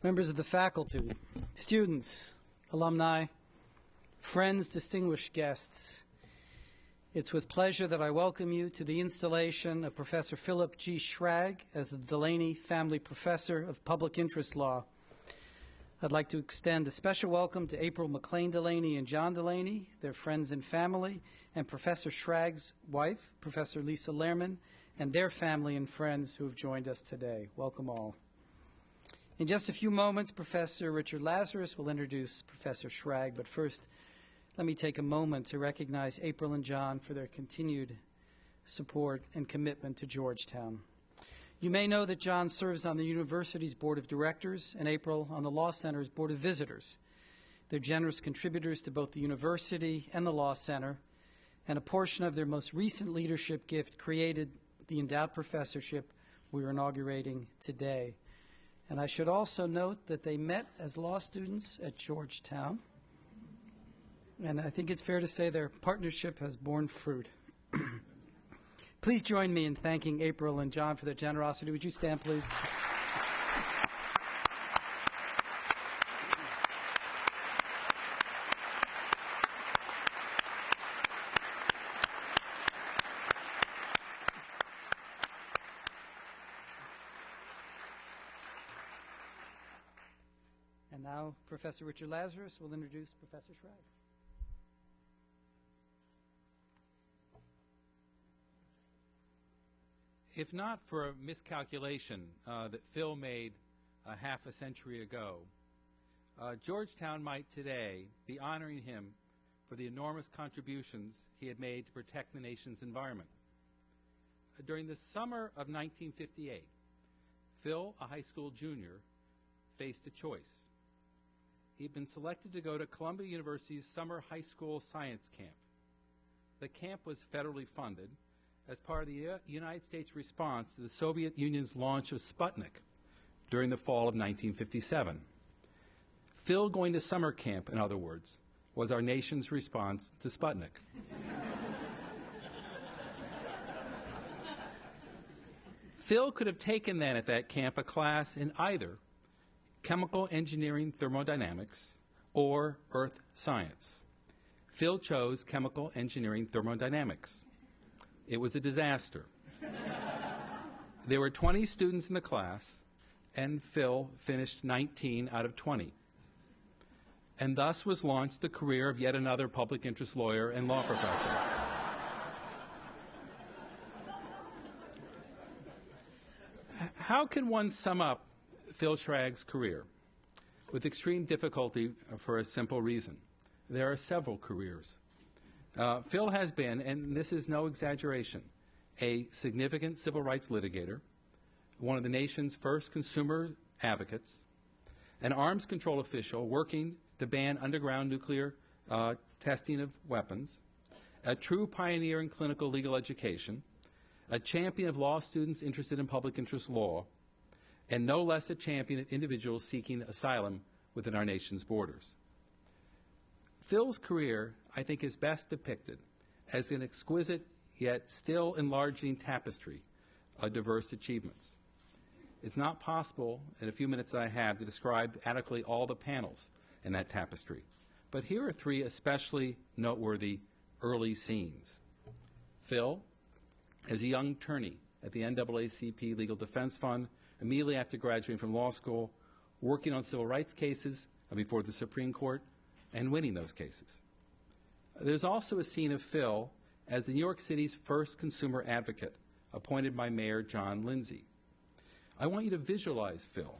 members of the faculty, students, alumni, friends, distinguished guests, it's with pleasure that I welcome you to the installation of Professor Philip G. Shrag as the Delaney Family Professor of Public Interest Law. I'd like to extend a special welcome to April McLean Delaney and John Delaney, their friends and family, and Professor Shrag's wife, Professor Lisa Lehrman, and their family and friends who have joined us today. Welcome all. In just a few moments, Professor Richard Lazarus will introduce Professor Shrag, but first, let me take a moment to recognize April and John for their continued support and commitment to Georgetown. You may know that John serves on the university's Board of Directors and April on the Law Center's Board of Visitors. They're generous contributors to both the university and the Law Center, and a portion of their most recent leadership gift created the endowed professorship we are inaugurating today. And I should also note that they met as law students at Georgetown, and I think it's fair to say their partnership has borne fruit. Please join me in thanking April and John for their generosity. Would you stand, please? And now Professor Richard Lazarus will introduce Professor Shrag. If not for a miscalculation that Phil made half a century ago, Georgetown might today be honoring him for the enormous contributions he had made to protect the nation's environment. During the summer of 1958, Phil, a high school junior, faced a choice. He had been selected to go to Columbia University's summer high school science camp. The camp was federally funded as part of the United States response to the Soviet Union's launch of Sputnik during the fall of 1957. Phil going to summer camp, in other words, was our nation's response to Sputnik. Phil could have taken then at that camp a class in either chemical engineering thermodynamics or earth science. Phil chose chemical engineering thermodynamics. It was a disaster. There were 20 students in the class, and Phil finished 19 out of 20. And thus was launched the career of yet another public interest lawyer and law professor. How can one sum up Phil Shrag's career? With extreme difficulty for a simple reason. There are several careers. Phil has been, and this is no exaggeration, a significant civil rights litigator, one of the nation's first consumer advocates, an arms control official working to ban underground nuclear testing of weapons, a true pioneer in clinical legal education, a champion of law students interested in public interest law, and no less a champion of individuals seeking asylum within our nation's borders. Phil's career, I think, is best depicted as an exquisite yet still enlarging tapestry of diverse achievements. It's not possible in a few minutes that I have to describe adequately all the panels in that tapestry, but here are three especially noteworthy early scenes. Phil, as a young attorney at the NAACP Legal Defense Fund, immediately after graduating from law school, working on civil rights cases before the Supreme Court, and winning those cases. There's also a scene of Phil as the New York City's first consumer advocate, appointed by Mayor John Lindsay. I want you to visualize Phil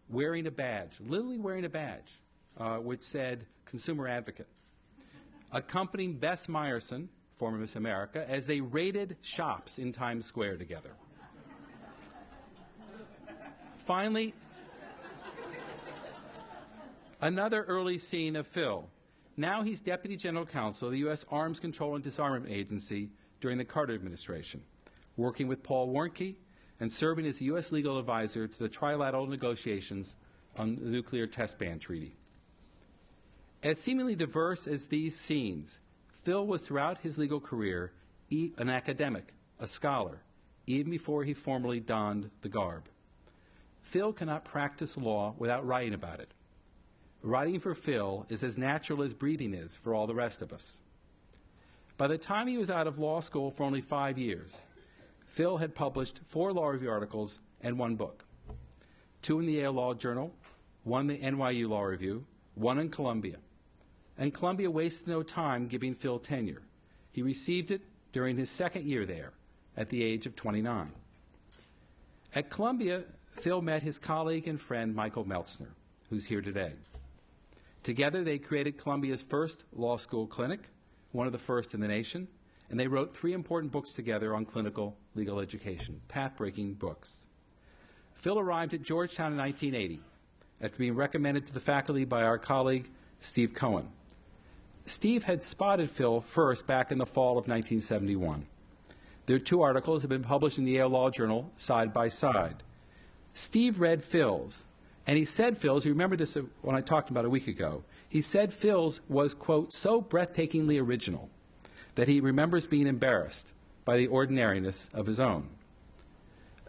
wearing a badge, literally wearing a badge, which said consumer advocate, accompanying Bess Meyerson, former Miss America, as they raided shops in Times Square together. Finally, another early scene of Phil. Now he's Deputy General Counsel of the U.S. Arms Control and Disarmament Agency during the Carter administration, working with Paul Warnke and serving as the U.S. legal advisor to the trilateral negotiations on the nuclear test ban treaty. As seemingly diverse as these scenes, Phil was throughout his legal career an academic, a scholar, even before he formally donned the garb. Phil cannot practice law without writing about it. Writing for Phil is as natural as breathing is for all the rest of us. By the time he was out of law school for only 5 years, Phil had published 4 law review articles and 1 book. 2 in the Yale Law Journal, 1 in the NYU Law Review, 1 in Columbia. And Columbia wasted no time giving Phil tenure. He received it during his 2nd year there, at the age of 29. At Columbia, Phil met his colleague and friend Michael Meltzner, who's here today. Together, they created Columbia's first law school clinic, one of the first in the nation, and they wrote 3 important books together on clinical legal education, path-breaking books. Phil arrived at Georgetown in 1980 after being recommended to the faculty by our colleague Steve Cohen. Steve had spotted Phil first back in the fall of 1971. Their 2 articles have been published in the Yale Law Journal side by side. Steve read Phil's, and he said Phil's, you remember this when I talked about a week ago, he said Phil's was, quote, so breathtakingly original that he remembers being embarrassed by the ordinariness of his own.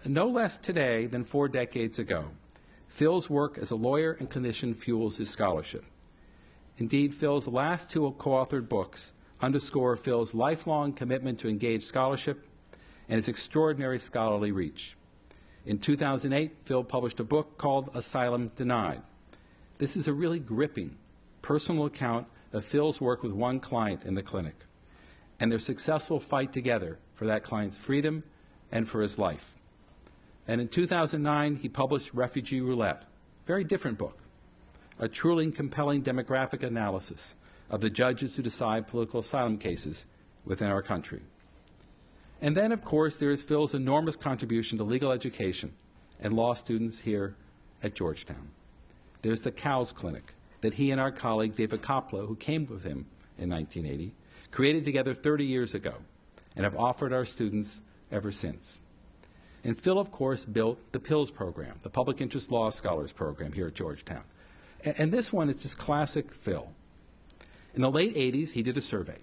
No less today than 4 decades ago, Phil's work as a lawyer and clinician fuels his scholarship. Indeed, Phil's last 2 co-authored books underscore Phil's lifelong commitment to engaged scholarship and his extraordinary scholarly reach. In 2008, Phil published a book called Asylum Denied. This is a really gripping, personal account of Phil's work with one client in the clinic and their successful fight together for that client's freedom and for his life. And in 2009, he published Refugee Roulette, a very different book, a truly compelling demographic analysis of the judges who decide political asylum cases within our country. And then, of course, there is Phil's enormous contribution to legal education and law students here at Georgetown. There's the COWS Clinic that he and our colleague David Koplow, who came with him in 1980, created together 30 years ago and have offered our students ever since. And Phil, of course, built the PILS program, the Public Interest Law Scholars Program here at Georgetown. And this one is just classic Phil. In the late 80s, he did a survey.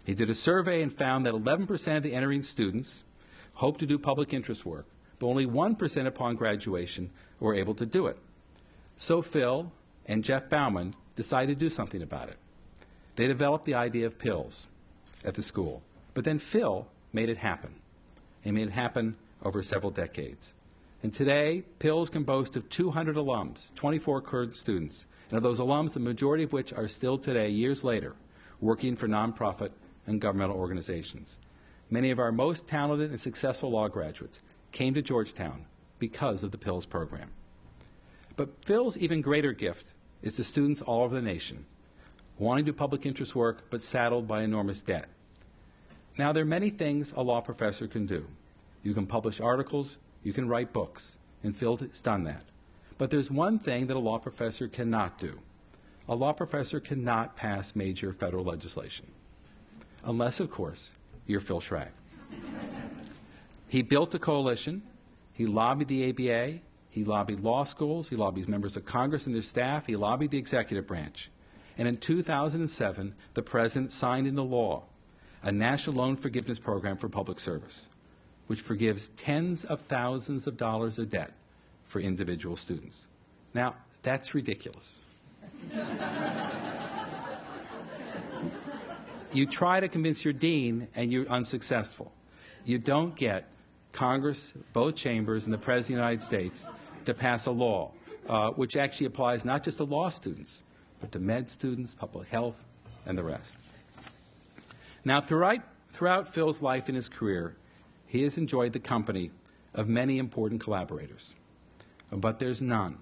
He did a survey and found that 11% of the entering students hoped to do public interest work, but only 1% upon graduation were able to do it. So Phil and Jeff Bauman decided to do something about it. They developed the idea of PILS at the school. But then Phil made it happen. He made it happen over several decades. And today, PILS can boast of 200 alums, 24 current students, and of those alums, the majority of which are still today, years later, working for nonprofit and governmental organizations. Many of our most talented and successful law graduates came to Georgetown because of the PILS program. But Phil's even greater gift is to students all over the nation, wanting to do public interest work but saddled by enormous debt. Now, there are many things a law professor can do. You can publish articles, you can write books, and Phil has done that. But there's one thing that a law professor cannot do. A law professor cannot pass major federal legislation. Unless, of course, you're Phil Shrag. He built a coalition. He lobbied the ABA. He lobbied law schools. He lobbied members of Congress and their staff. He lobbied the executive branch. And in 2007, the President signed into law a national loan forgiveness program for public service, which forgives tens of thousands of dollars of debt for individual students. Now, that's ridiculous. You try to convince your dean, and you're unsuccessful. You don't get Congress, both chambers, and the President of the United States to pass a law, which actually applies not just to law students, but to med students, public health, and the rest. Now, throughout Phil's life and his career, he has enjoyed the company of many important collaborators. But there's none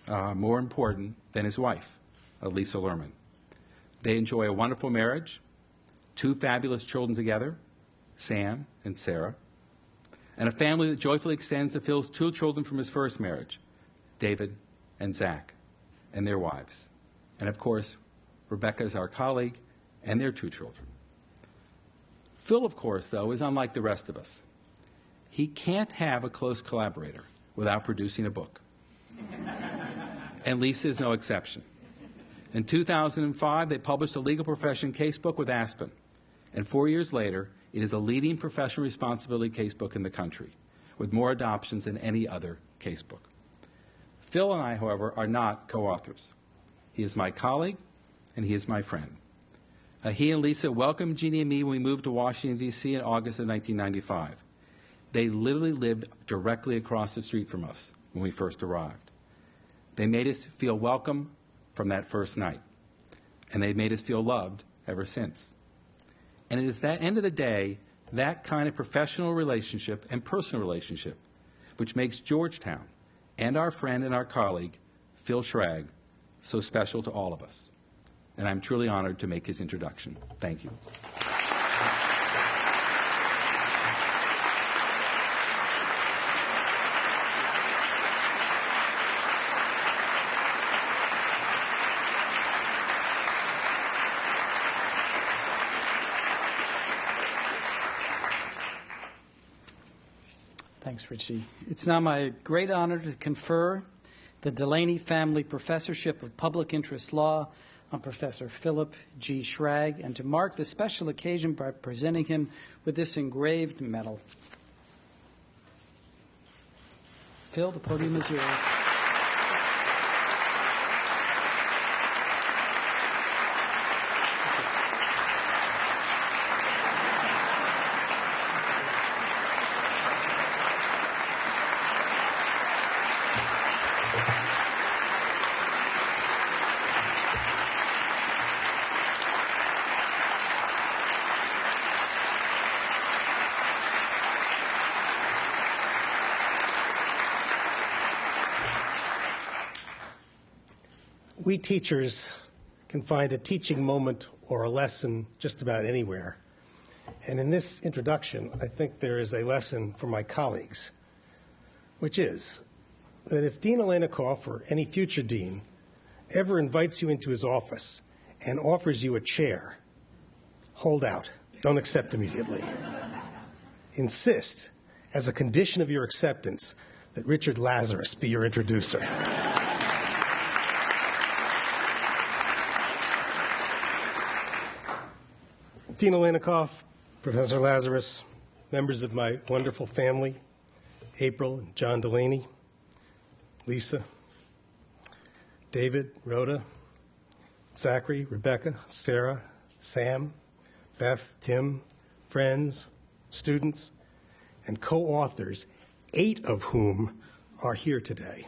more important than his wife, Lisa Lerman. They enjoy a wonderful marriage, 2 fabulous children together, Sam and Sarah, and a family that joyfully extends to Phil's 2 children from his first marriage, David and Zach, and their wives. And of course, Rebecca is our colleague, and their 2 children. Phil, of course, though, is unlike the rest of us. He can't have a close collaborator without producing a book. And Lisa is no exception. In 2005, they published a legal profession casebook with Aspen. And 4 years later, it is a leading professional responsibility casebook in the country, with more adoptions than any other casebook. Phil and I, however, are not co-authors. He is my colleague, and he is my friend. He and Lisa welcomed Jeannie and me when we moved to Washington, D.C. in August of 1995. They literally lived directly across the street from us when we first arrived. They made us feel welcome from that first night, and they made us feel loved ever since. And it is that end of the day, that kind of professional relationship and personal relationship, which makes Georgetown and our friend and our colleague, Phil Shrag, so special to all of us. And I'm truly honored to make his introduction. Thank you. Thanks, Richie. It's now my great honor to confer the Delaney Family Professorship of Public Interest Law on Professor Philip G. Shrag, and to mark the special occasion by presenting him with this engraved medal. Phil, the podium is yours. We teachers can find a teaching moment or a lesson just about anywhere. And in this introduction, I think there is a lesson for my colleagues, which is that if Dean Aleinikoff or any future dean ever invites you into his office and offers you a chair, hold out. Don't accept immediately. Insist, as a condition of your acceptance, that Richard Lazarus be your introducer. Dean Aleinikoff, Professor Lazarus, members of my wonderful family, April and John Delaney, Lisa, David, Rhoda, Zachary, Rebecca, Sarah, Sam, Beth, Tim, friends, students, and co-authors, 8 of whom are here today.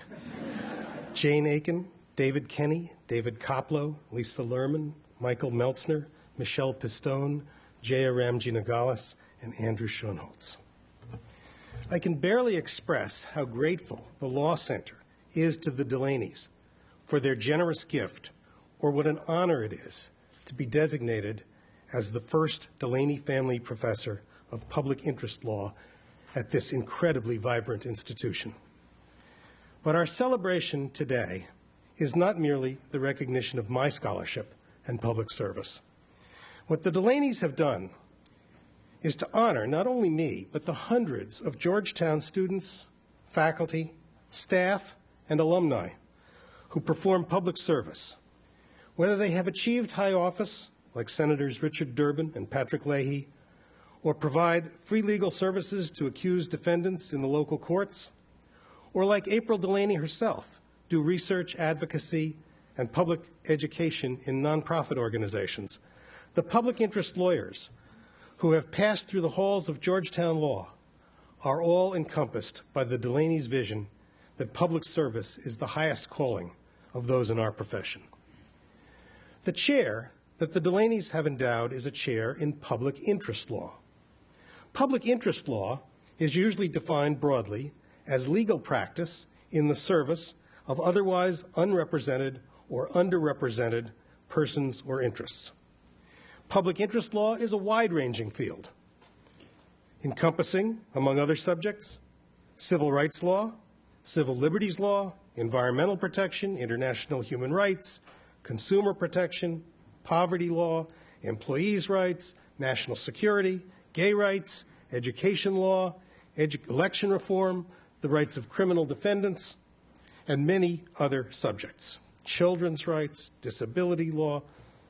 Jane Aiken, David Kenny, David Koplow, Lisa Lerman, Michael Meltzner, Michelle Pistone, Jaya Ramji Nagalis, and Andrew Schoenholtz. I can barely express how grateful the Law Center is to the Delaneys for their generous gift, or what an honor it is to be designated as the first Delaney Family Professor of Public Interest Law at this incredibly vibrant institution. But our celebration today is not merely the recognition of my scholarship and public service. What the Delaneys have done is to honor not only me, but the hundreds of Georgetown students, faculty, staff, and alumni who perform public service, whether they have achieved high office, like Senators Richard Durbin and Patrick Leahy, or provide free legal services to accused defendants in the local courts, or like April Delaney herself, do research, advocacy, and public education in nonprofit organizations. The public interest lawyers who have passed through the halls of Georgetown law are all encompassed by the Delaney's vision that public service is the highest calling of those in our profession. The chair that the Delaneys have endowed is a chair in public interest law. Public interest law is usually defined broadly as legal practice in the service of otherwise unrepresented or underrepresented persons or interests. Public interest law is a wide-ranging field, encompassing, among other subjects, civil rights law, civil liberties law, environmental protection, international human rights, consumer protection, poverty law, employees' rights, national security, gay rights, education law, election reform, the rights of criminal defendants, and many other subjects. Children's rights, disability law,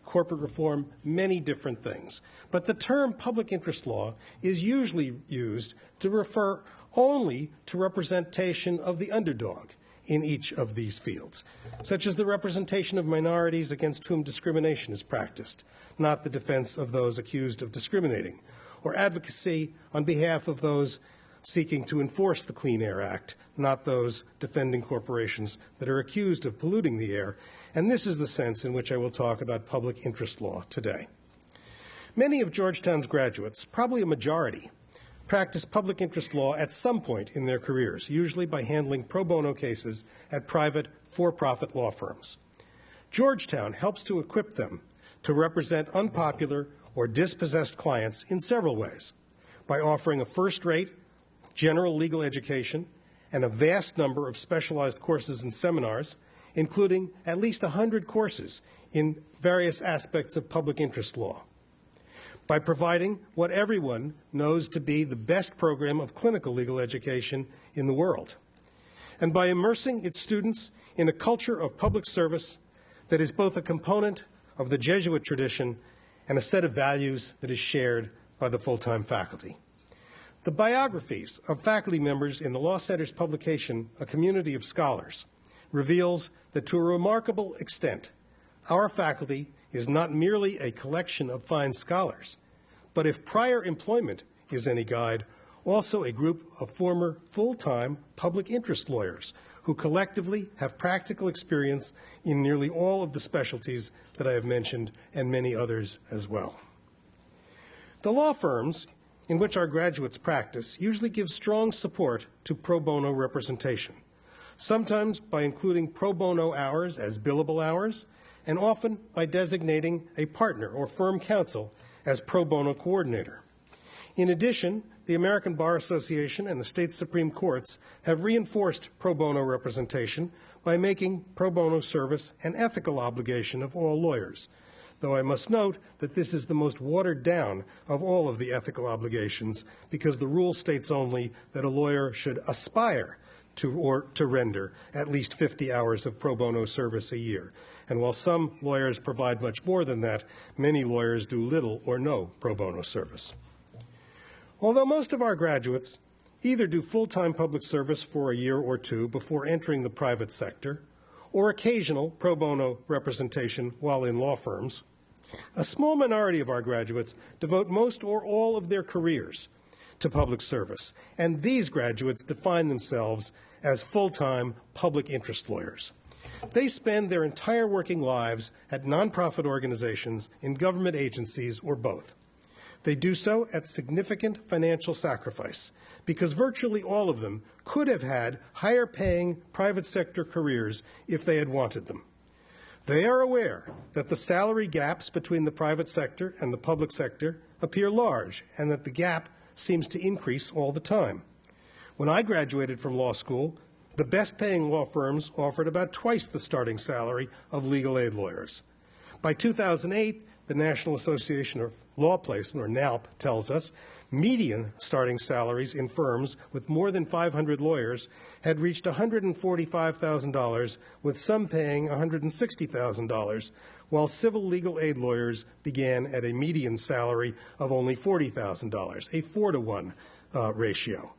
corporate reform, many different things. But the term public interest law is usually used to refer only to representation of the underdog in each of these fields, such as the representation of minorities against whom discrimination is practiced, not the defense of those accused of discriminating, or advocacy on behalf of those seeking to enforce the Clean Air Act, not those defending corporations that are accused of polluting the air. And this is the sense in which I will talk about public interest law today. Many of Georgetown's graduates, probably a majority, practice public interest law at some point in their careers, usually by handling pro bono cases at private, for-profit law firms. Georgetown helps to equip them to represent unpopular or dispossessed clients in several ways, by offering a first-rate general legal education and a vast number of specialized courses and seminars, including at least 100 courses in various aspects of public interest law, by providing what everyone knows to be the best program of clinical legal education in the world, and by immersing its students in a culture of public service that is both a component of the Jesuit tradition and a set of values that is shared by the full-time faculty. The biographies of faculty members in the Law Center's publication, A Community of Scholars, reveals that to a remarkable extent, our faculty is not merely a collection of fine scholars, but if prior employment is any guide, also a group of former full-time public interest lawyers who collectively have practical experience in nearly all of the specialties that I have mentioned and many others as well. The law firms in which our graduates practice usually give strong support to pro bono representation, sometimes by including pro bono hours as billable hours, and often by designating a partner or firm counsel as pro bono coordinator. In addition, the American Bar Association and the state Supreme Courts have reinforced pro bono representation by making pro bono service an ethical obligation of all lawyers, though I must note that this is the most watered down of all of the ethical obligations because the rule states only that a lawyer should aspire to render at least 50 hours of pro bono service a year. And while some lawyers provide much more than that, many lawyers do little or no pro bono service. Although most of our graduates either do full-time public service for a year or two before entering the private sector, or occasional pro bono representation while in law firms, a small minority of our graduates devote most or all of their careers to public service, and these graduates define themselves as full-time public interest lawyers. They spend their entire working lives at nonprofit organizations, in government agencies, or both. They do so at significant financial sacrifice because virtually all of them could have had higher-paying private sector careers if they had wanted them. They are aware that the salary gaps between the private sector and the public sector appear large and that the gap seems to increase all the time. When I graduated from law school, the best-paying law firms offered about twice the starting salary of legal aid lawyers. By 2008, the National Association of Law Placement, or NALP, tells us median starting salaries in firms with more than 500 lawyers had reached $145,000, with some paying $160,000, while civil legal aid lawyers began at a median salary of only $40,000, a 4-to-1 ratio.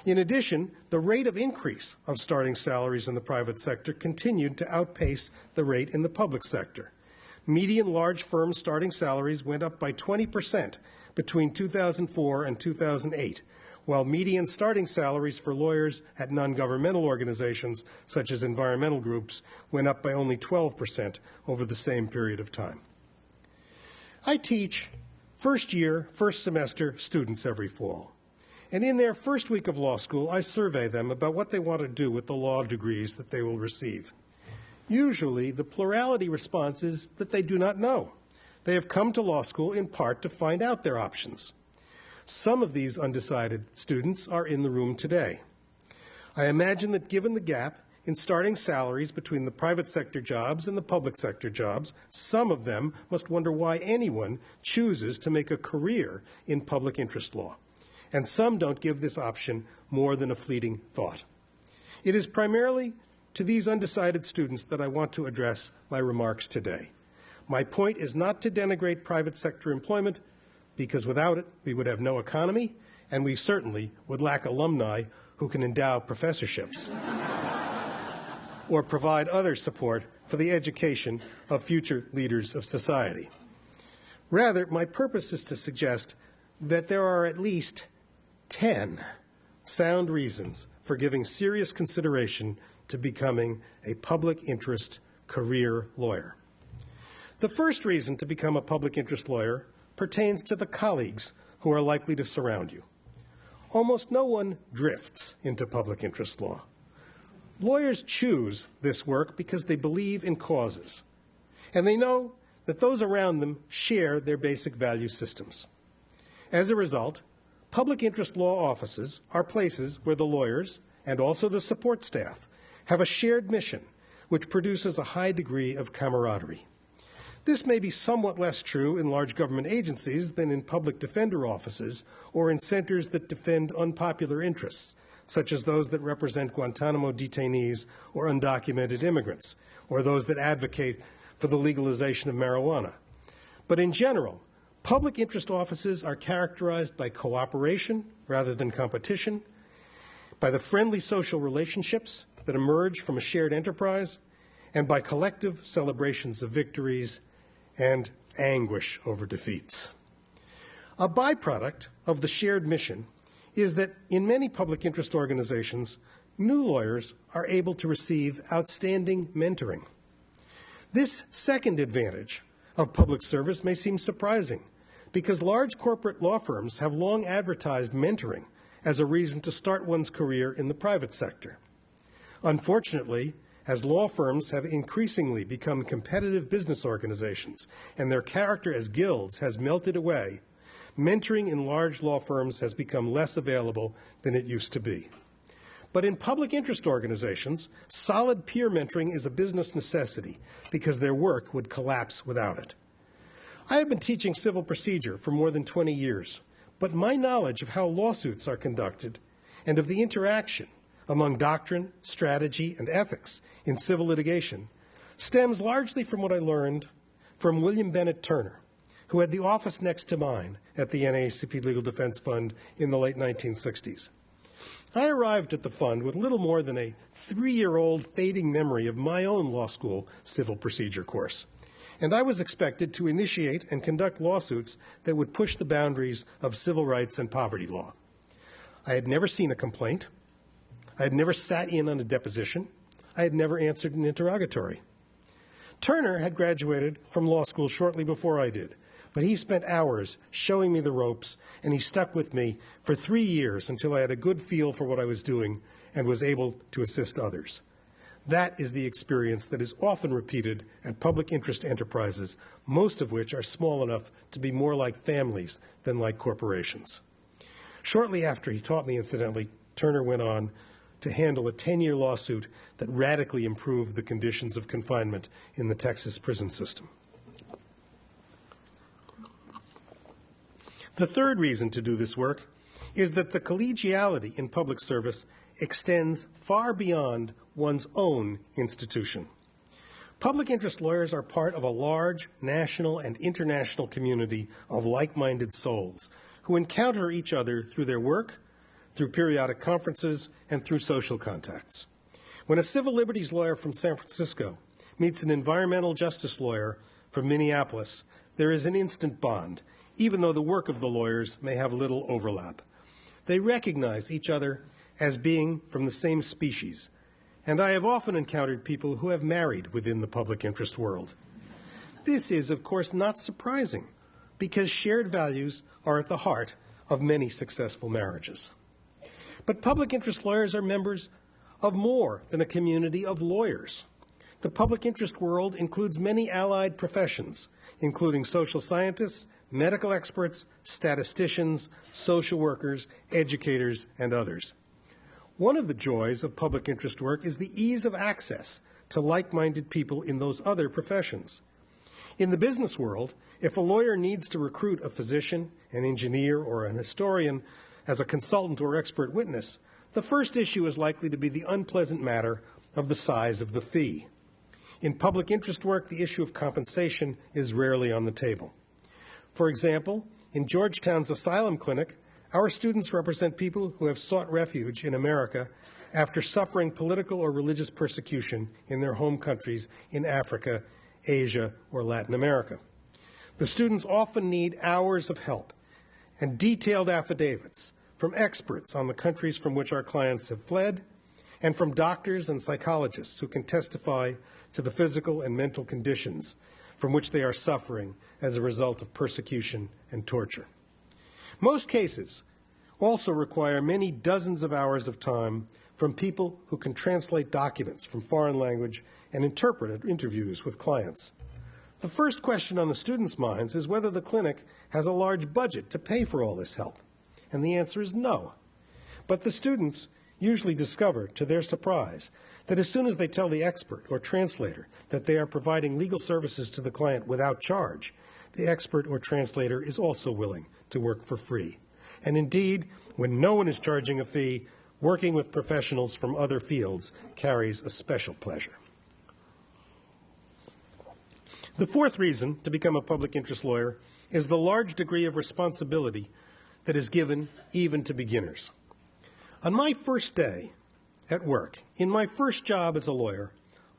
In addition, the rate of increase of starting salaries in the private sector continued to outpace the rate in the public sector. Median large firm starting salaries went up by 20% between 2004 and 2008, while median starting salaries for lawyers at non-governmental organizations, such as environmental groups, went up by only 12% over the same period of time. I teach first-year, first-semester students every fall. And in their first week of law school, I survey them about what they want to do with the law degrees that they will receive. Usually, the plurality response is that they do not know. They have come to law school in part to find out their options. Some of these undecided students are in the room today. I imagine that given the gap in starting salaries between the private sector jobs and the public sector jobs, some of them must wonder why anyone chooses to make a career in public interest law. And some don't give this option more than a fleeting thought. It is primarily to these undecided students that I want to address my remarks today. My point is not to denigrate private sector employment, because without it, we would have no economy, and we certainly would lack alumni who can endow professorships. or provide other support for the education of future leaders of society. Rather, my purpose is to suggest that there are at least 10 sound reasons for giving serious consideration to becoming a public interest career lawyer. The first reason to become a public interest lawyer pertains to the colleagues who are likely to surround you. Almost no one drifts into public interest law. Lawyers choose this work because they believe in causes, and they know that those around them share their basic value systems. As a result, public interest law offices are places where the lawyers and also the support staff have a shared mission which produces a high degree of camaraderie. This may be somewhat less true in large government agencies than in public defender offices or in centers that defend unpopular interests, such as those that represent Guantanamo detainees or undocumented immigrants, or those that advocate for the legalization of marijuana. But in general, public interest offices are characterized by cooperation rather than competition, by the friendly social relationships that emerge from a shared enterprise, and by collective celebrations of victories and anguish over defeats. A byproduct of the shared mission is that in many public interest organizations, new lawyers are able to receive outstanding mentoring. This second advantage of public service may seem surprising because large corporate law firms have long advertised mentoring as a reason to start one's career in the private sector. Unfortunately, as law firms have increasingly become competitive business organizations and their character as guilds has melted away, mentoring in large law firms has become less available than it used to be. But in public interest organizations, solid peer mentoring is a business necessity because their work would collapse without it. I have been teaching civil procedure for more than 20 years, but my knowledge of how lawsuits are conducted and of the interaction among doctrine, strategy, and ethics in civil litigation stems largely from what I learned from William Bennett Turner, who had the office next to mine at the NAACP Legal Defense Fund in the late 1960s. I arrived at the fund with little more than a 3-year-old fading memory of my own law school civil procedure course, and I was expected to initiate and conduct lawsuits that would push the boundaries of civil rights and poverty law. I had never seen a complaint. I had never sat in on a deposition. I had never answered an interrogatory. Turner had graduated from law school shortly before I did, but he spent hours showing me the ropes, and he stuck with me for 3 years until I had a good feel for what I was doing and was able to assist others. That is the experience that is often repeated at public interest enterprises, most of which are small enough to be more like families than like corporations. Shortly after he taught me, incidentally, Turner went on to handle a 10-year lawsuit that radically improved the conditions of confinement in the Texas prison system. The third reason to do this work is that the collegiality in public service extends far beyond one's own institution. Public interest lawyers are part of a large national and international community of like-minded souls who encounter each other through their work, through periodic conferences, and through social contacts. When a civil liberties lawyer from San Francisco meets an environmental justice lawyer from Minneapolis, there is an instant bond, even though the work of the lawyers may have little overlap. They recognize each other as being from the same species, and I have often encountered people who have married within the public interest world. This is, of course, not surprising, because shared values are at the heart of many successful marriages. But public interest lawyers are members of more than a community of lawyers. The public interest world includes many allied professions, including social scientists, medical experts, statisticians, social workers, educators, and others. One of the joys of public interest work is the ease of access to like-minded people in those other professions. In the business world, if a lawyer needs to recruit a physician, an engineer, or an historian as a consultant or expert witness, the first issue is likely to be the unpleasant matter of the size of the fee. In public interest work, the issue of compensation is rarely on the table. For example, in Georgetown's asylum clinic, our students represent people who have sought refuge in America after suffering political or religious persecution in their home countries in Africa, Asia, or Latin America. The students often need hours of help and detailed affidavits from experts on the countries from which our clients have fled, and from doctors and psychologists who can testify to the physical and mental conditions from which they are suffering as a result of persecution and torture. Most cases also require many dozens of hours of time from people who can translate documents from foreign language and interpret interviews with clients. The first question on the students' minds is whether the clinic has a large budget to pay for all this help, and the answer is no. But the students usually discover, to their surprise, that as soon as they tell the expert or translator that they are providing legal services to the client without charge, the expert or translator is also willing to work for free. And indeed, when no one is charging a fee, working with professionals from other fields carries a special pleasure. The fourth reason to become a public interest lawyer is the large degree of responsibility that is given even to beginners. On my first day at work, in my first job as a lawyer,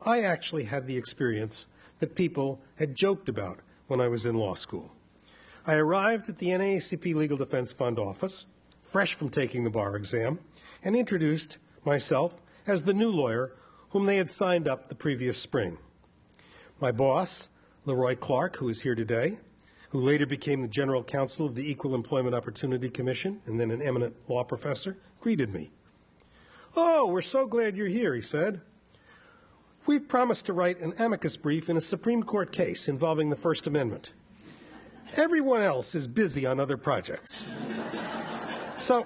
I actually had the experience that people had joked about when I was in law school. I arrived at the NAACP Legal Defense Fund office, fresh from taking the bar exam, and introduced myself as the new lawyer whom they had signed up the previous spring. My boss, Leroy Clark, who is here today, who later became the general counsel of the Equal Employment Opportunity Commission and then an eminent law professor, greeted me. "Oh, we're so glad you're here," he said. "We've promised to write an amicus brief in a Supreme Court case involving the First Amendment. Everyone else is busy on other projects. So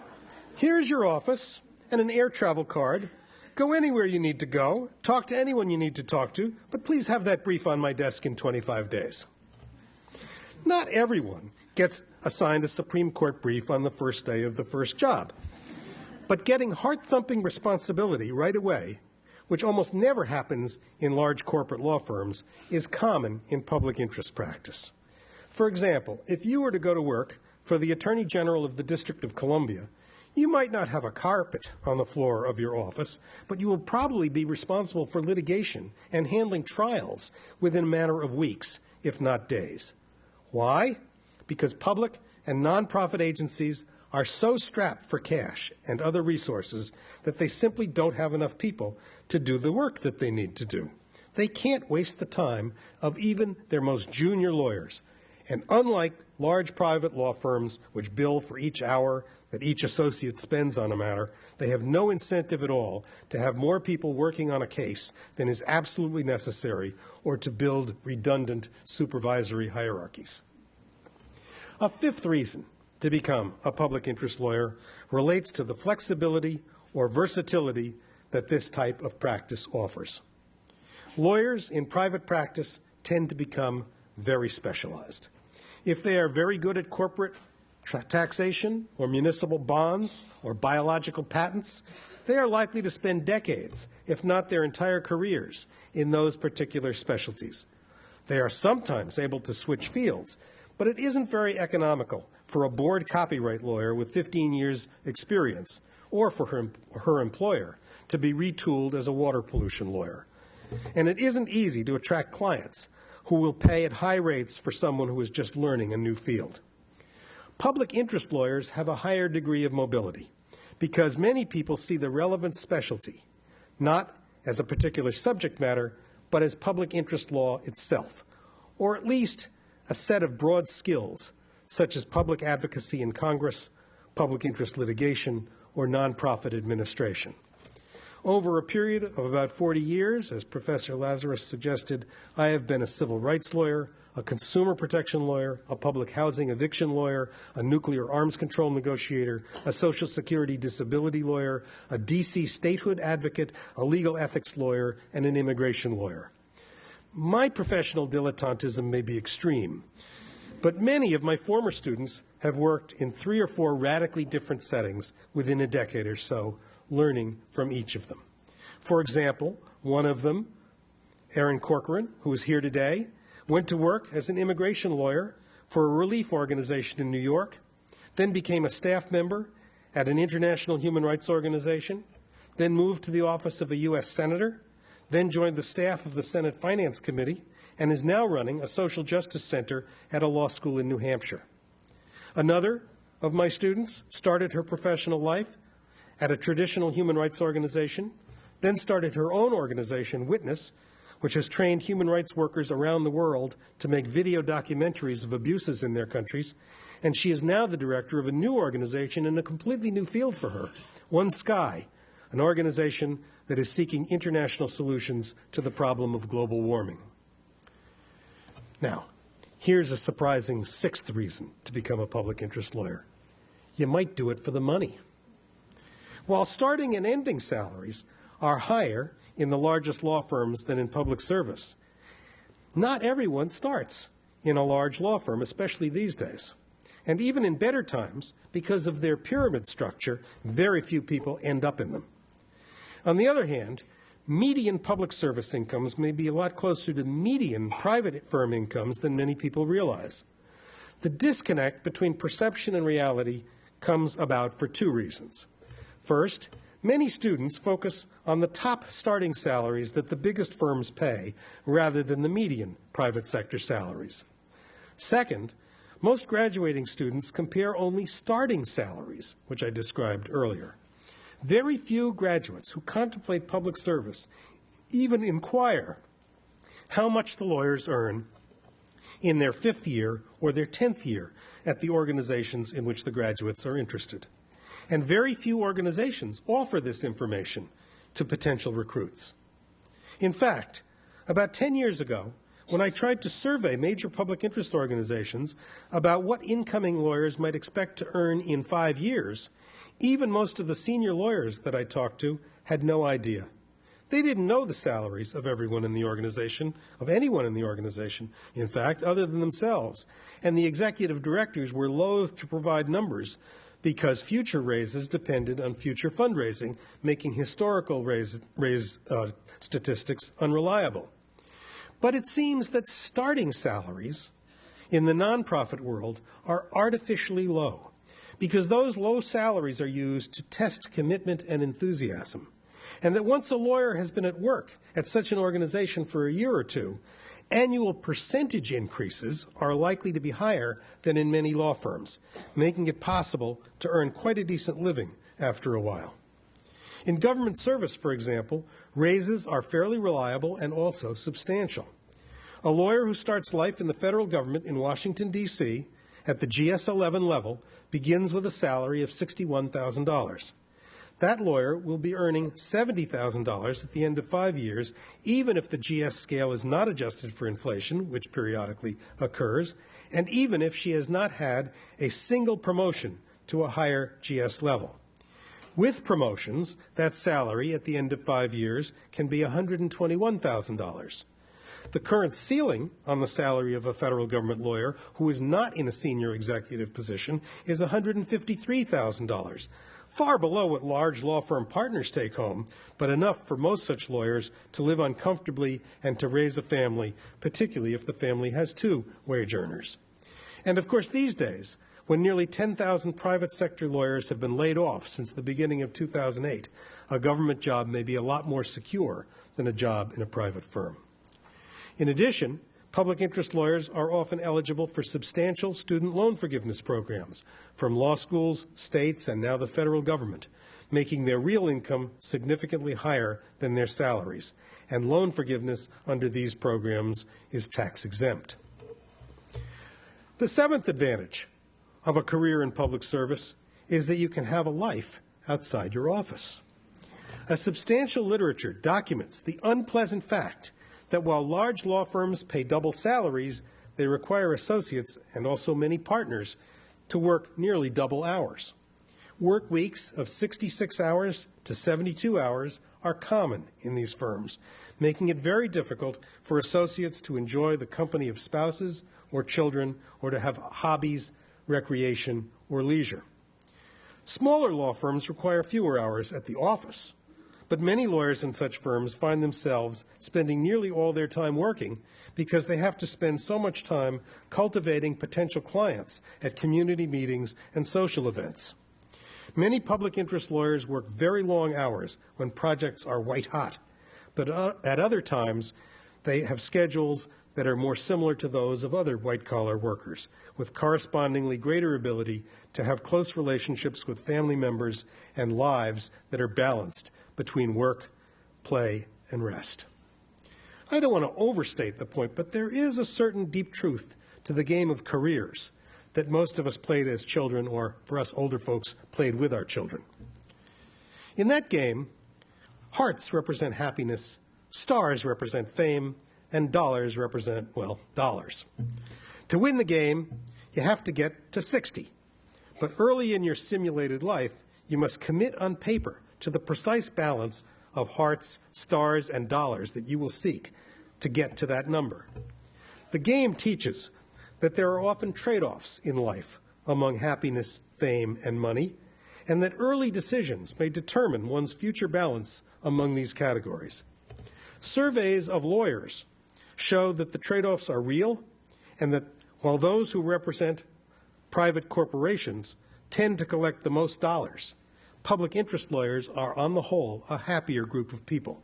here's your office and an air travel card. Go anywhere you need to go, talk to anyone you need to talk to, but please have that brief on my desk in 25 days. Not everyone gets assigned a Supreme Court brief on the first day of the first job. But getting heart-thumping responsibility right away, which almost never happens in large corporate law firms, is common in public interest practice. For example, if you were to go to work for the Attorney General of the District of Columbia, you might not have a carpet on the floor of your office, but you will probably be responsible for litigation and handling trials within a matter of weeks, if not days. Why? Because public and nonprofit agencies are so strapped for cash and other resources that they simply don't have enough people to do the work that they need to do. They can't waste the time of even their most junior lawyers. And unlike large private law firms, which bill for each hour that each associate spends on a matter, they have no incentive at all to have more people working on a case than is absolutely necessary or to build redundant supervisory hierarchies. A fifth reason to become a public interest lawyer relates to the flexibility or versatility that this type of practice offers. Lawyers in private practice tend to become very specialized. If they are very good at corporate taxation or municipal bonds or biological patents, they are likely to spend decades, if not their entire careers, in those particular specialties. They are sometimes able to switch fields, but it isn't very economical for a bored copyright lawyer with 15 years' experience or for her employer to be retooled as a water pollution lawyer. And it isn't easy to attract clients who will pay at high rates for someone who is just learning a new field. Public interest lawyers have a higher degree of mobility because many people see the relevant specialty not as a particular subject matter, but as public interest law itself, or at least a set of broad skills such as public advocacy in Congress, public interest litigation, or nonprofit administration. Over a period of about 40 years, as Professor Lazarus suggested, I have been a civil rights lawyer, a consumer protection lawyer, a public housing eviction lawyer, a nuclear arms control negotiator, a Social Security disability lawyer, a D.C. statehood advocate, a legal ethics lawyer, and an immigration lawyer. My professional dilettantism may be extreme, but many of my former students have worked in 3 or 4 radically different settings within a decade or so, learning from each of them. For example, one of them, Aaron Corcoran, who is here today, went to work as an immigration lawyer for a relief organization in New York, then became a staff member at an international human rights organization, then moved to the office of a U.S. Senator, then joined the staff of the Senate Finance Committee, and is now running a social justice center at a law school in New Hampshire. Another of my students started her professional life at a traditional human rights organization, then started her own organization, Witness, which has trained human rights workers around the world to make video documentaries of abuses in their countries, and she is now the director of a new organization in a completely new field for her, One Sky, an organization that is seeking international solutions to the problem of global warming. Now, here's a surprising sixth reason to become a public interest lawyer. You might do it for the money. While starting and ending salaries are higher in the largest law firms than in public service, not everyone starts in a large law firm, especially these days. And even in better times, because of their pyramid structure, very few people end up in them. On the other hand, median public service incomes may be a lot closer to median private firm incomes than many people realize. The disconnect between perception and reality comes about for two reasons. First, many students focus on the top starting salaries that the biggest firms pay rather than the median private sector salaries. Second, most graduating students compare only starting salaries, which I described earlier. Very few graduates who contemplate public service even inquire how much the lawyers earn in their 5th year or their 10th year at the organizations in which the graduates are interested. And very few organizations offer this information to potential recruits. In fact, about 10 years ago, when I tried to survey major public interest organizations about what incoming lawyers might expect to earn in 5 years, even most of the senior lawyers that I talked to had no idea. They didn't know the salaries of everyone in the organization, of anyone in the organization, in fact, other than themselves. And the executive directors were loath to provide numbers because future raises depended on future fundraising, making historical raise statistics unreliable. But it seems that starting salaries in the nonprofit world are artificially low, because those low salaries are used to test commitment and enthusiasm. And that once a lawyer has been at work at such an organization for a year or two, annual percentage increases are likely to be higher than in many law firms, making it possible to earn quite a decent living after a while. In government service, for example, raises are fairly reliable and also substantial. A lawyer who starts life in the federal government in Washington, D.C., at the GS-11 level, begins with a salary of $61,000. That lawyer will be earning $70,000 at the end of 5 years, even if the GS scale is not adjusted for inflation, which periodically occurs, and even if she has not had a single promotion to a higher GS level. With promotions, that salary at the end of 5 years can be $121,000. The current ceiling on the salary of a federal government lawyer who is not in a senior executive position is $153,000, far below what large law firm partners take home, but enough for most such lawyers to live uncomfortably and to raise a family, particularly if the family has 2 wage earners. And of course, these days, when nearly 10,000 private sector lawyers have been laid off since the beginning of 2008, a government job may be a lot more secure than a job in a private firm. In addition, public interest lawyers are often eligible for substantial student loan forgiveness programs from law schools, states, and now the federal government, making their real income significantly higher than their salaries. And loan forgiveness under these programs is tax exempt. The 7th advantage of a career in public service is that you can have a life outside your office. A substantial literature documents the unpleasant fact that while large law firms pay double salaries, they require associates and also many partners to work nearly double hours. Work weeks of 66 hours to 72 hours are common in these firms, making it very difficult for associates to enjoy the company of spouses or children or to have hobbies, recreation, or leisure. Smaller law firms require fewer hours at the office, but many lawyers in such firms find themselves spending nearly all their time working because they have to spend so much time cultivating potential clients at community meetings and social events. Many public interest lawyers work very long hours when projects are white hot, but at other times they have schedules that are more similar to those of other white-collar workers, with correspondingly greater ability to have close relationships with family members and lives that are balanced between work, play, and rest. I don't want to overstate the point, but there is a certain deep truth to the game of careers that most of us played as children, or for us older folks, played with our children. In that game, hearts represent happiness, stars represent fame, and dollars represent, well, dollars. To win the game, you have to get to 60. But early in your simulated life, you must commit on paper to the precise balance of hearts, stars, and dollars that you will seek to get to that number. The game teaches that there are often trade-offs in life among happiness, fame, and money, and that early decisions may determine one's future balance among these categories. Surveys of lawyers show that the trade-offs are real, and that while those who represent private corporations tend to collect the most dollars, public interest lawyers are, on the whole, a happier group of people.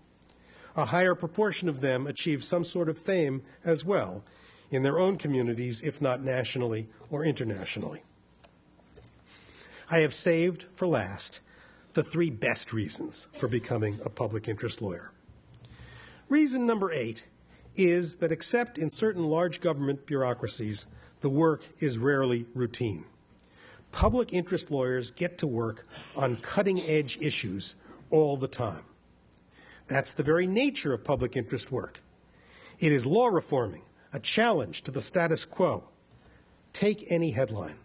A higher proportion of them achieve some sort of fame as well in their own communities, if not nationally or internationally. I have saved for last the 3 best reasons for becoming a public interest lawyer. Reason number 8 is that except in certain large government bureaucracies, the work is rarely routine. Public interest lawyers get to work on cutting-edge issues all the time. That's the very nature of public interest work. It is law reforming, a challenge to the status quo. Take any headline.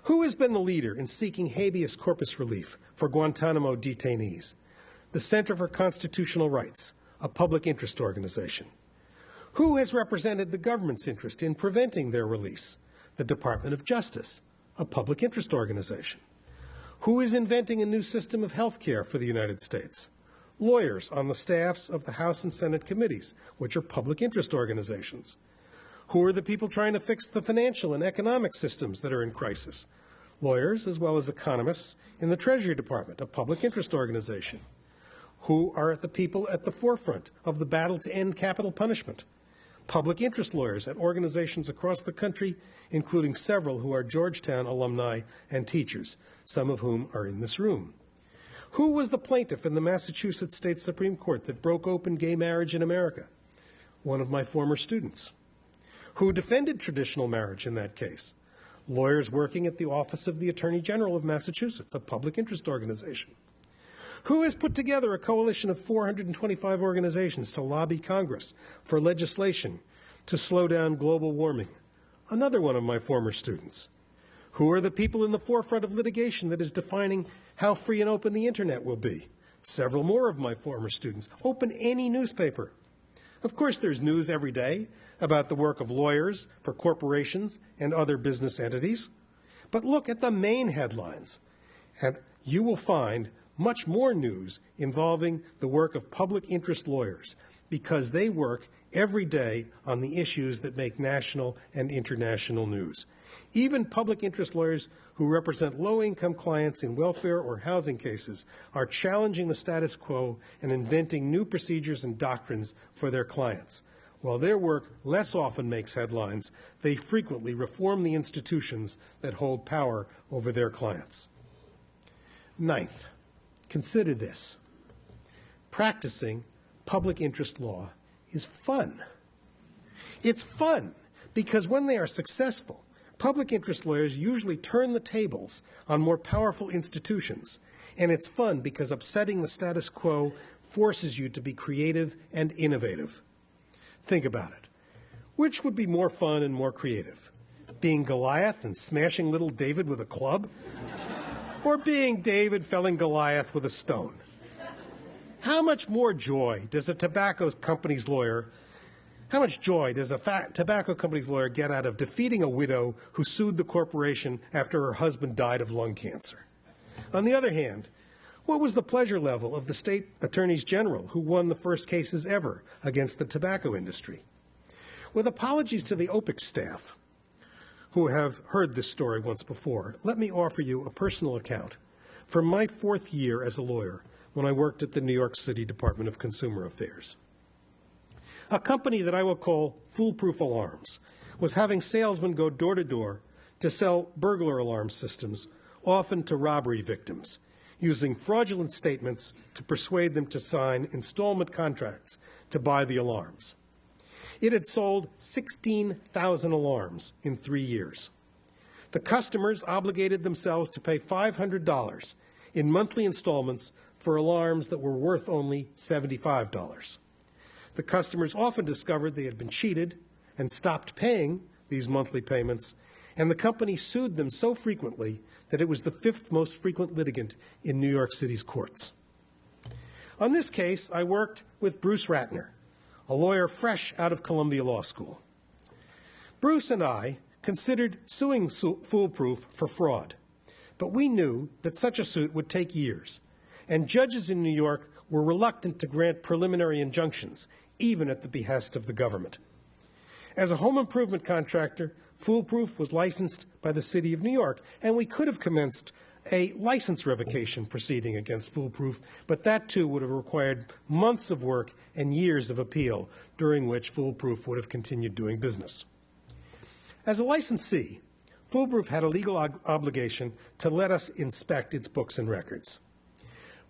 Who has been the leader in seeking habeas corpus relief for Guantanamo detainees? The Center for Constitutional Rights, a public interest organization. Who has represented the government's interest in preventing their release? The Department of Justice, a public interest organization. Who is inventing a new system of health care for the United States? Lawyers on the staffs of the House and Senate committees, which are public interest organizations. Who are the people trying to fix the financial and economic systems that are in crisis? Lawyers, as well as economists, in the Treasury Department, a public interest organization. Who are the people at the forefront of the battle to end capital punishment? Public interest lawyers at organizations across the country, including several who are Georgetown alumni and teachers, some of whom are in this room. Who was the plaintiff in the Massachusetts State Supreme Court that broke open gay marriage in America? One of my former students. Who defended traditional marriage in that case? Lawyers working at the Office of the Attorney General of Massachusetts, a public interest organization. Who has put together a coalition of 425 organizations to lobby Congress for legislation to slow down global warming? Another one of my former students. Who are the people in the forefront of litigation that is defining how free and open the Internet will be? Several more of my former students. Open any newspaper. Of course, there's news every day about the work of lawyers for corporations and other business entities. But look at the main headlines, and you will find much more news involving the work of public interest lawyers, because they work every day on the issues that make national and international news. Even public interest lawyers who represent low-income clients in welfare or housing cases are challenging the status quo and inventing new procedures and doctrines for their clients. While their work less often makes headlines, they frequently reform the institutions that hold power over their clients. Ninth, consider this. Practicing public interest law is fun. It's fun because when they are successful, public interest lawyers usually turn the tables on more powerful institutions. And it's fun because upsetting the status quo forces you to be creative and innovative. Think about it. Which would be more fun and more creative? Being Goliath and smashing little David with a club? Or being David felling Goliath with a stone? How much more joy does a tobacco company's lawyer get out of defeating a widow who sued the corporation after her husband died of lung cancer? On the other hand, what was the pleasure level of the state attorneys general who won the first cases ever against the tobacco industry? With apologies to the OPIC staff, who have heard this story once before, let me offer you a personal account. from my 4th year as a lawyer when I worked at the New York City Department of Consumer Affairs. A company that I will call Foolproof Alarms was having salesmen go door to door to sell burglar alarm systems, often to robbery victims, using fraudulent statements to persuade them to sign installment contracts to buy the alarms. It had sold 16,000 alarms in 3 years. The customers obligated themselves to pay $500 in monthly installments for alarms that were worth only $75. The customers often discovered they had been cheated and stopped paying these monthly payments, and the company sued them so frequently that it was the 5th most frequent litigant in New York City's courts. On this case, I worked with Bruce Ratner, a lawyer fresh out of Columbia Law School. Bruce and I considered suing Foolproof for fraud, but we knew that such a suit would take years, and judges in New York were reluctant to grant preliminary injunctions, even at the behest of the government. As a home improvement contractor, Foolproof was licensed by the City of New York, and we could have commenced a license revocation proceeding against Foolproof, but that too would have required months of work and years of appeal, during which Foolproof would have continued doing business. As a licensee, Foolproof had a legal obligation to let us inspect its books and records.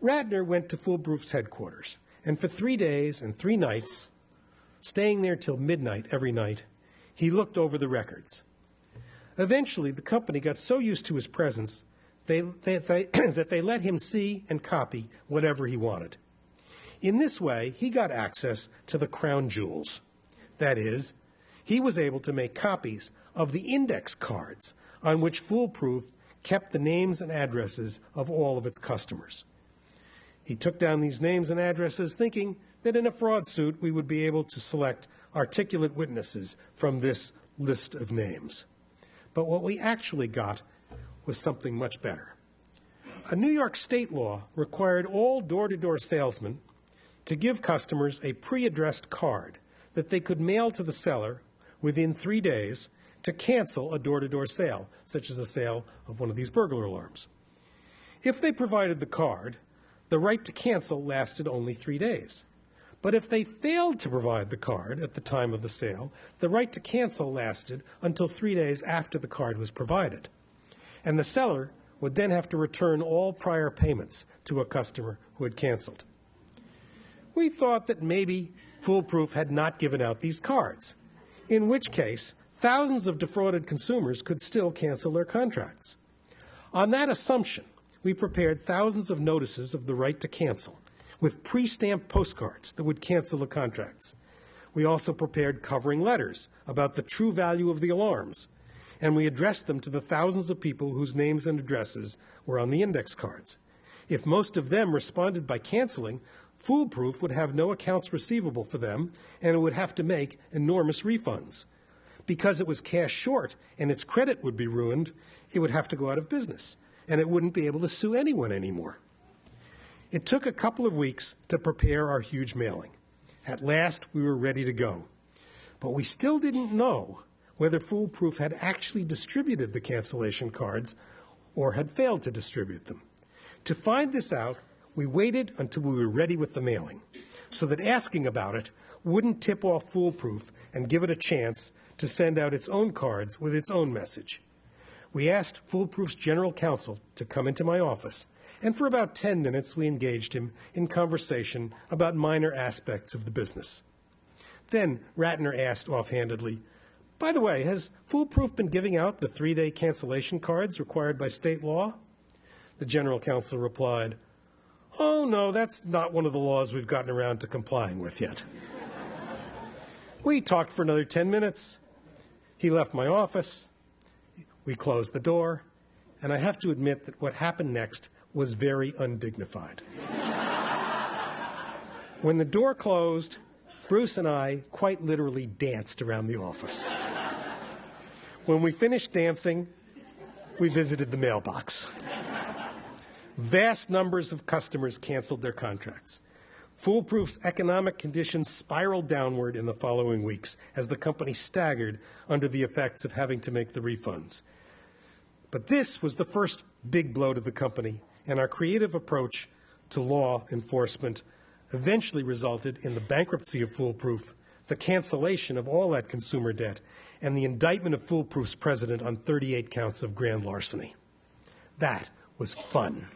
Ratner went to Foolproof's headquarters, and for 3 days and 3 nights, staying there till midnight every night, he looked over the records. Eventually, the company got so used to his presence that they let him see and copy whatever he wanted. In this way, he got access to the crown jewels. That is, he was able to make copies of the index cards on which Foolproof kept the names and addresses of all of its customers. He took down these names and addresses thinking that in a fraud suit we would be able to select articulate witnesses from this list of names. But what we actually got was something much better. A New York state law required all door-to-door salesmen to give customers a pre-addressed card that they could mail to the seller within 3 days to cancel a door-to-door sale, such as a sale of one of these burglar alarms. If they provided the card, the right to cancel lasted only 3 days. But if they failed to provide the card at the time of the sale, the right to cancel lasted until 3 days after the card was provided. And the seller would then have to return all prior payments to a customer who had canceled. We thought that maybe Foolproof had not given out these cards, in which case thousands of defrauded consumers could still cancel their contracts. On that assumption, we prepared thousands of notices of the right to cancel, with pre-stamped postcards that would cancel the contracts. We also prepared covering letters about the true value of the alarms, and we addressed them to the thousands of people whose names and addresses were on the index cards. If most of them responded by canceling, Foolproof would have no accounts receivable for them, and it would have to make enormous refunds. Because it was cash short and its credit would be ruined, it would have to go out of business, and it wouldn't be able to sue anyone anymore. It took a couple of weeks to prepare our huge mailing. At last, we were ready to go. But we still didn't know whether Foolproof had actually distributed the cancellation cards or had failed to distribute them. To find this out, we waited until we were ready with the mailing, so that asking about it wouldn't tip off Foolproof and give it a chance to send out its own cards with its own message. We asked Foolproof's general counsel to come into my office, and for about 10 minutes we engaged him in conversation about minor aspects of the business. Then Ratner asked offhandedly, "By the way, has Foolproof been giving out the 3-day cancellation cards required by state law?" The general counsel replied, "Oh, no, that's not one of the laws we've gotten around to complying with yet." We talked for another 10 minutes. He left my office. We closed the door. And I have to admit that what happened next was very undignified. When the door closed, Bruce and I quite literally danced around the office. When we finished dancing, we visited the mailbox. Vast numbers of customers canceled their contracts. Foolproof's economic conditions spiraled downward in the following weeks as the company staggered under the effects of having to make the refunds. But this was the first big blow to the company, and our creative approach to law enforcement eventually resulted in the bankruptcy of Foolproof, the cancellation of all that consumer debt, and the indictment of Foolproof's president on 38 counts of grand larceny. That was fun.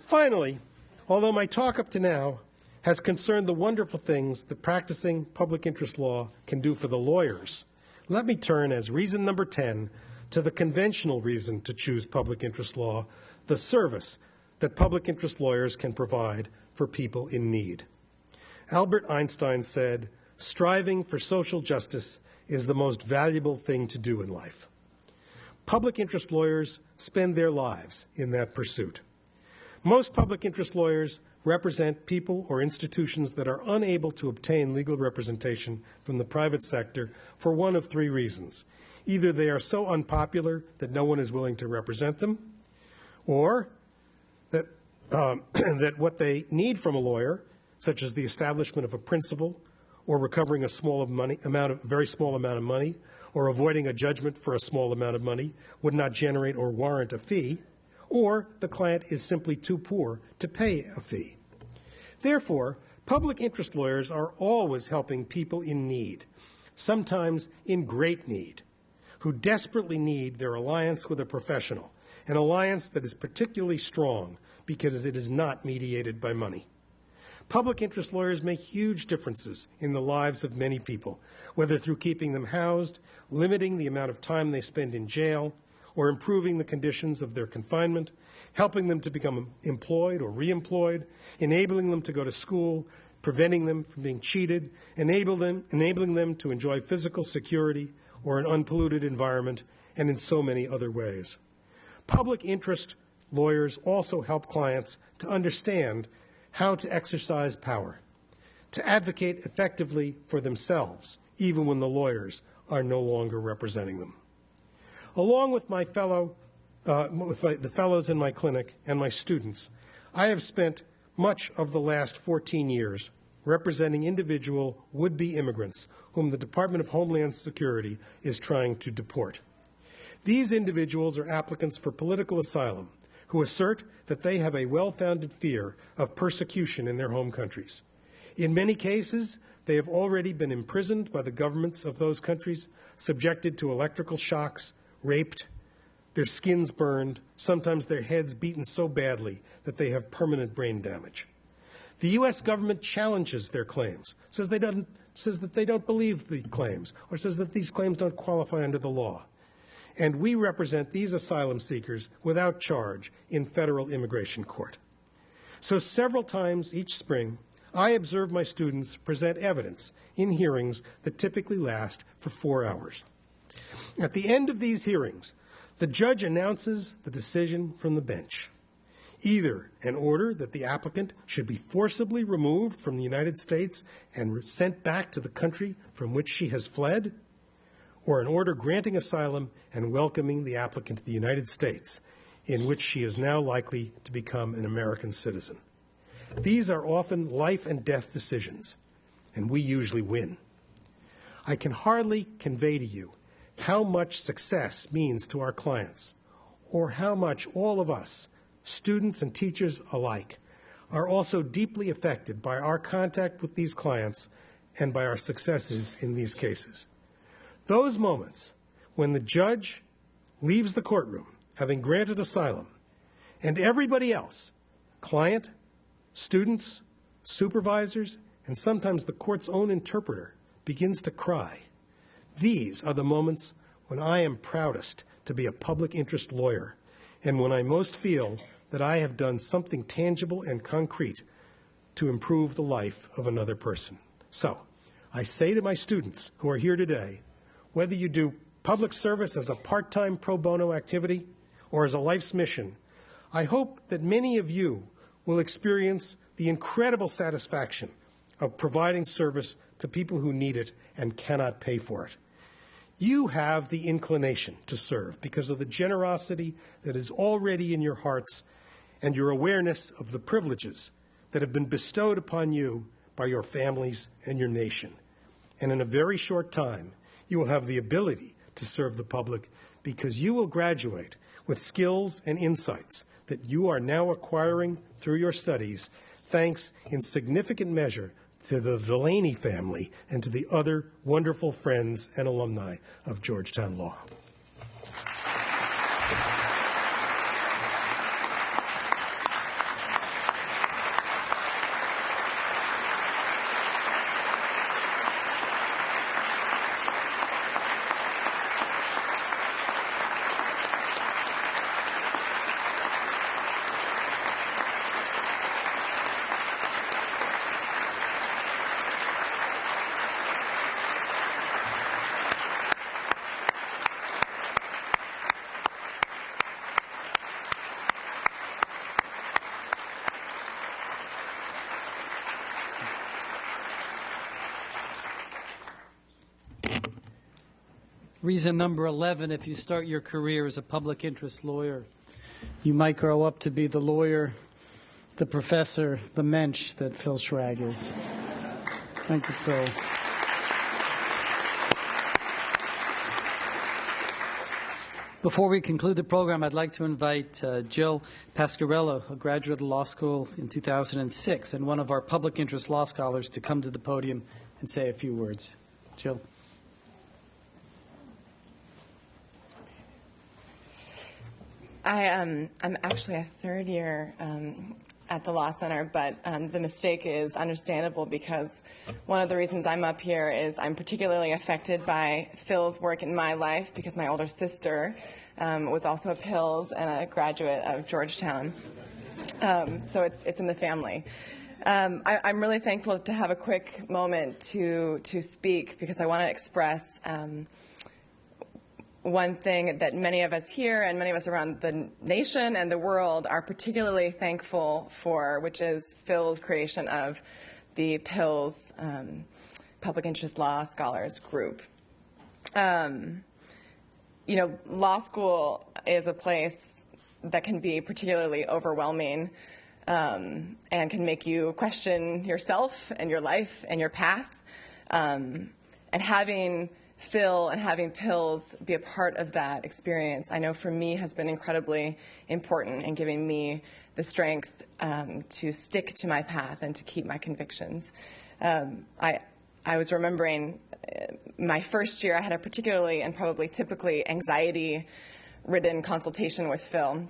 Finally, although my talk up to now has concerned the wonderful things that practicing public interest law can do for the lawyers, let me turn as reason number 10 to the conventional reason to choose public interest law, the service that public interest lawyers can provide for people in need. Albert Einstein said, "Striving for social justice is the most valuable thing to do in life." Public interest lawyers spend their lives in that pursuit. Most public interest lawyers represent people or institutions that are unable to obtain legal representation from the private sector for one of three reasons. Either they are so unpopular that no one is willing to represent them, or that, that what they need from a lawyer, such as the establishment of a principal or recovering a very small amount of money, or avoiding a judgment for a small amount of money, would not generate or warrant a fee, or the client is simply too poor to pay a fee. Therefore, public interest lawyers are always helping people in need, sometimes in great need, who desperately need their alliance with a professional, an alliance that is particularly strong because it is not mediated by money. Public interest lawyers make huge differences in the lives of many people, whether through keeping them housed, limiting the amount of time they spend in jail, or improving the conditions of their confinement, helping them to become employed or reemployed, enabling them to go to school, preventing them from being cheated, enabling them to enjoy physical security or an unpolluted environment, and in so many other ways. Public interest lawyers also help clients to understand how to exercise power, to advocate effectively for themselves, even when the lawyers are no longer representing them. Along with the fellows in my clinic and my students, I have spent much of the last 14 years representing individual would-be immigrants whom the Department of Homeland Security is trying to deport. These individuals are applicants for political asylum who assert that they have a well-founded fear of persecution in their home countries. In many cases, they have already been imprisoned by the governments of those countries, subjected to electrical shocks, raped, their skins burned, sometimes their heads beaten so badly that they have permanent brain damage. The U.S. government challenges their claims, says that they don't believe the claims, or says that these claims don't qualify under the law. And we represent these asylum seekers without charge in federal immigration court. So several times each spring, I observe my students present evidence in hearings that typically last for 4 hours. At the end of these hearings, the judge announces the decision from the bench. Either an order that the applicant should be forcibly removed from the United States and sent back to the country from which she has fled, or an order granting asylum and welcoming the applicant to the United States, in which she is now likely to become an American citizen. These are often life and death decisions, and we usually win. I can hardly convey to you how much success means to our clients, or how much all of us, students and teachers alike, are also deeply affected by our contact with these clients and by our successes in these cases. Those moments when the judge leaves the courtroom, having granted asylum, and everybody else, client, students, supervisors, and sometimes the court's own interpreter, begins to cry. These are the moments when I am proudest to be a public interest lawyer, and when I most feel that I have done something tangible and concrete to improve the life of another person. So, I say to my students who are here today, whether you do public service as a part-time pro bono activity or as a life's mission, I hope that many of you will experience the incredible satisfaction of providing service to people who need it and cannot pay for it. You have the inclination to serve because of the generosity that is already in your hearts and your awareness of the privileges that have been bestowed upon you by your families and your nation. And in a very short time, you will have the ability to serve the public because you will graduate with skills and insights that you are now acquiring through your studies, thanks in significant measure to the Delaney family and to the other wonderful friends and alumni of Georgetown Law. Reason number 11, if you start your career as a public interest lawyer, you might grow up to be the lawyer, the professor, the mensch that Phil Shrag is. Thank you, Phil. Before we conclude the program, I'd like to invite Jill Pasquarello, a graduate of law school in 2006 and one of our public interest law scholars, to come to the podium and say a few words. Jill. I'm actually a third year at the Law Center, but the mistake is understandable because one of the reasons I'm up here is I'm particularly affected by Phil's work in my life because my older sister was also a Pills and a graduate of Georgetown. So it's in the family. I'm really thankful to have a quick moment to speak because I want to express one thing that many of us here and many of us around the nation and the world are particularly thankful for, which is Phil's creation of the Pills Public Interest Law Scholars Group. You know, law school is a place that can be particularly overwhelming and can make you question yourself and your life and your path. And having Phil and having Pills be a part of that experience, I know for me has been incredibly important in giving me the strength to stick to my path and to keep my convictions. I was remembering my first year, I had a particularly and probably typically anxiety-ridden consultation with Phil.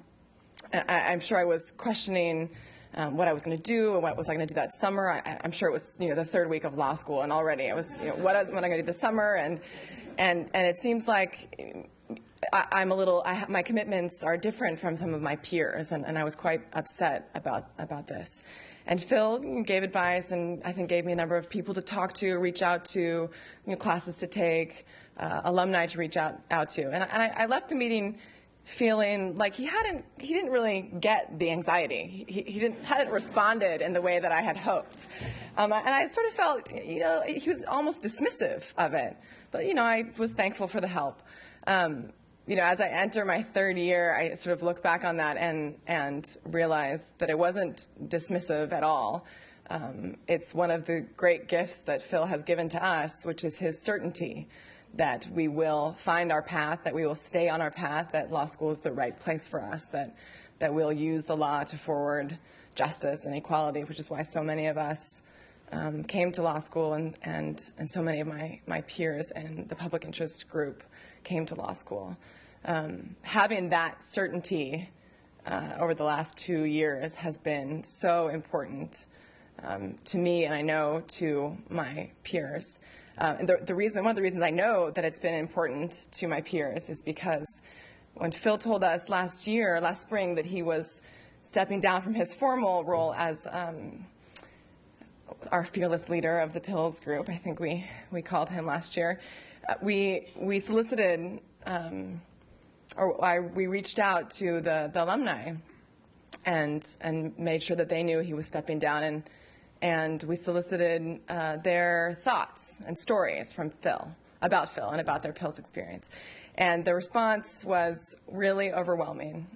I'm sure I was questioning what I was going to do and what was I going to do that summer. I'm sure it was, you know, the third week of law school, and already it was, you know, what am I going to do this summer? And it seems like my commitments are different from some of my peers, and I was quite upset about this. And Phil gave advice, and I think gave me a number of people to talk to, reach out to, you know, classes to take, alumni to reach out to, and I left the meeting feeling like he didn't really get the anxiety. He hadn't responded in the way that I had hoped. And I sort of felt, you know, he was almost dismissive of it. But, you know, I was thankful for the help. You know, as I enter my third year, I sort of look back on that and realize that it wasn't dismissive at all. It's one of the great gifts that Phil has given to us, which is his certainty that we will find our path, that we will stay on our path, that law school is the right place for us, that we'll use the law to forward justice and equality, which is why so many of us came to law school, and so many of my peers in the public interest group came to law school. Having that certainty over the last 2 years has been so important to me, and I know to my peers. And one of the reasons I know that it's been important to my peers is because when Phil told us last spring, that he was stepping down from his formal role as our fearless leader of the Pills group, I think we called him last year, we solicited, we reached out to the alumni and made sure that they knew he was stepping down, and we solicited their thoughts and stories from Phil, about Phil and about their Pills experience. And the response was really overwhelming.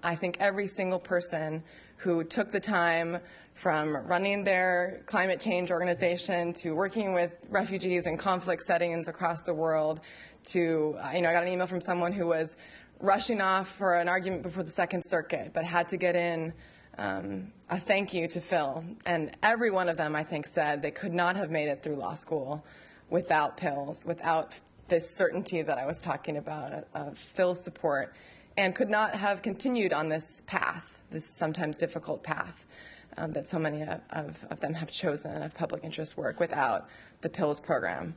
I think every single person who took the time, from running their climate change organization to working with refugees in conflict settings across the world to, I got an email from someone who was rushing off for an argument before the Second Circuit, but had to get in a thank you to Phil. And every one of them, I think, said they could not have made it through law school without pills, without this certainty that I was talking about of Phil's support, and could not have continued on this path, this sometimes difficult path that so many of them have chosen of public interest work without the pills program.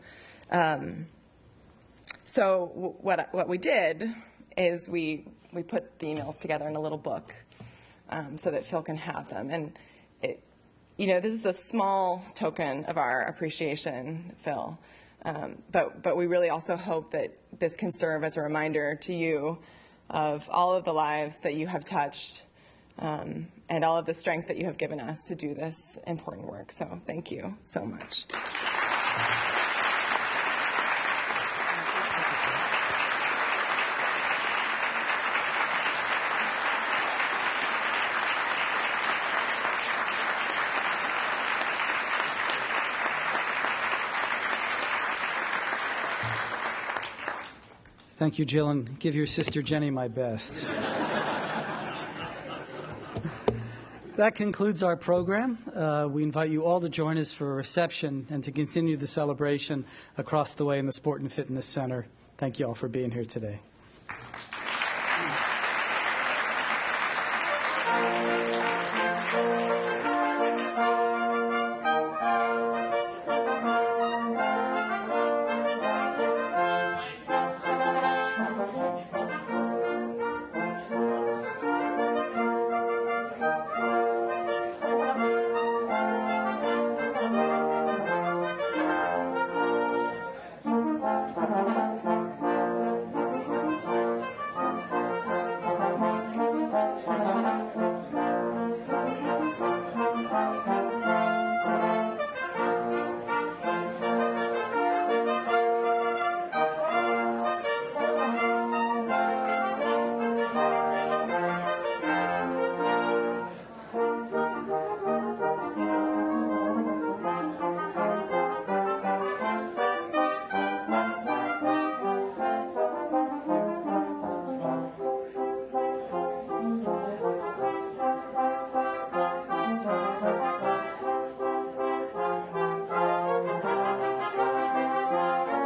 So what we did is we put the emails together in a little book so that Phil can have them. And this is a small token of our appreciation, Phil. But we really also hope that this can serve as a reminder to you of all of the lives that you have touched and all of the strength that you have given us to do this important work. So thank you so much. Thank you, Jill, and give your sister Jenny my best. That concludes our program. We invite you all to join us for a reception and to continue the celebration across the way in the Sport and Fitness Center. Thank you all for being here today.